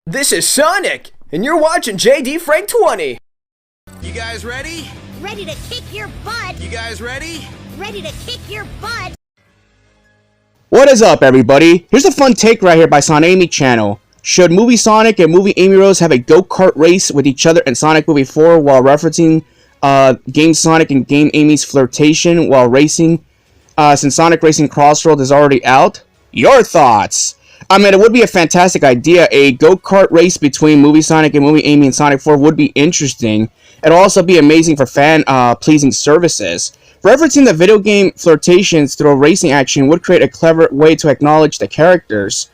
This is Sonic, and you're watching JD Frank 20. You guys ready? Ready to kick your butt. You guys ready? Ready to kick your butt. What is up, everybody? Here's a fun take right here by SONAMY channel. Should Movie Sonic and Movie Amy Rose have a go-kart race with each other in Sonic Movie 4 while referencing Game Sonic and Game Amy's flirtation while racing since Sonic Racing Crossworlds is already out? Your thoughts? I mean, it would be a fantastic idea. A go-kart race between Movie Sonic and Movie Amy in Sonic 4 would be interesting. It'll also be amazing for fan-pleasing services. Referencing the video game flirtations through racing action would create a clever way to acknowledge the characters.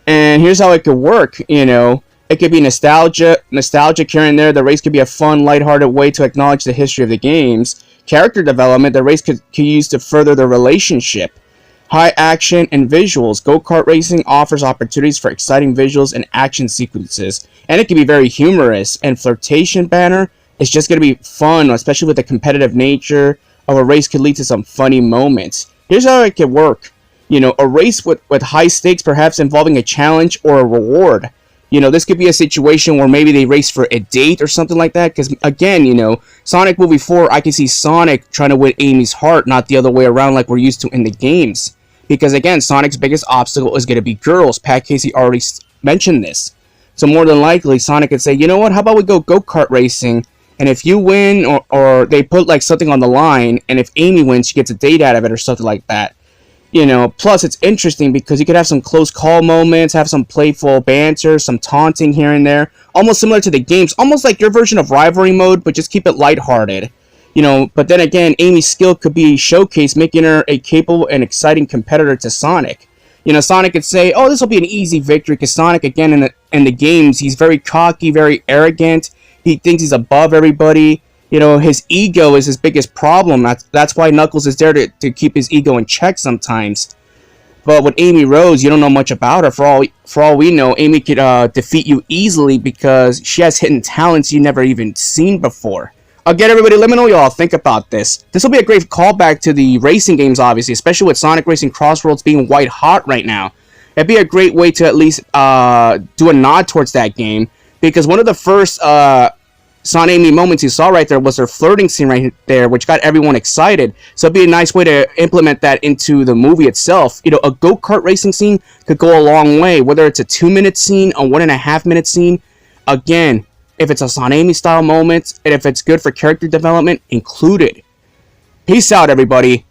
And here's how it could work, you know. It could be nostalgic here and there. The race could be a fun, lighthearted way to acknowledge the history of the games. Character development, the race could use to further the relationship. High action and visuals. Go-kart racing offers opportunities for exciting visuals and action sequences. And it can be very humorous. And flirtation banner is just going to be fun, especially with the competitive nature of a race could lead to some funny moments. Here's how it could work. You know, a race with high stakes, perhaps involving a challenge or a reward. You know, this could be a situation where maybe they race for a date or something like that. Because, again, you know, Sonic Movie 4, I can see Sonic trying to win Amy's heart, not the other way around like we're used to in the games. Because, again, Sonic's biggest obstacle is going to be girls. Pat Casey already mentioned this. So, more than likely, Sonic could say, you know what, how about we go go-kart racing? And if you win, or they put, like, something on the line, and if Amy wins, she gets a date out of it or something like that. You know, plus it's interesting because you could have some close call moments, have some playful banter, some taunting here and there. Almost similar to the games, almost like your version of rivalry mode, but just keep it lighthearted. You know, but then again, Amy's skill could be showcased, making her a capable and exciting competitor to Sonic. You know, Sonic could say, oh, this will be an easy victory, because Sonic, again, in the games, he's very cocky, very arrogant. He thinks he's above everybody. You know, his ego is his biggest problem. That's why Knuckles is there to keep his ego in check sometimes. But with Amy Rose, you don't know much about her. For all we know, Amy could defeat you easily because she has hidden talents you never even seen before. Again, everybody, let me know what y'all think about this. This will be a great callback to the racing games, obviously, especially with Sonic Racing Crossworlds being white hot right now. It'd be a great way to at least do a nod towards that game, because one of the first SONAMY moments you saw right there was their flirting scene right there, which got everyone excited. So it'd be a nice way to implement that into the movie itself. You know, a go-kart racing scene could go a long way, whether it's a 2-minute scene, a 1.5-minute scene. Again, if it's a SONAMY style moment, and if it's good for character development, include it. Peace out, everybody.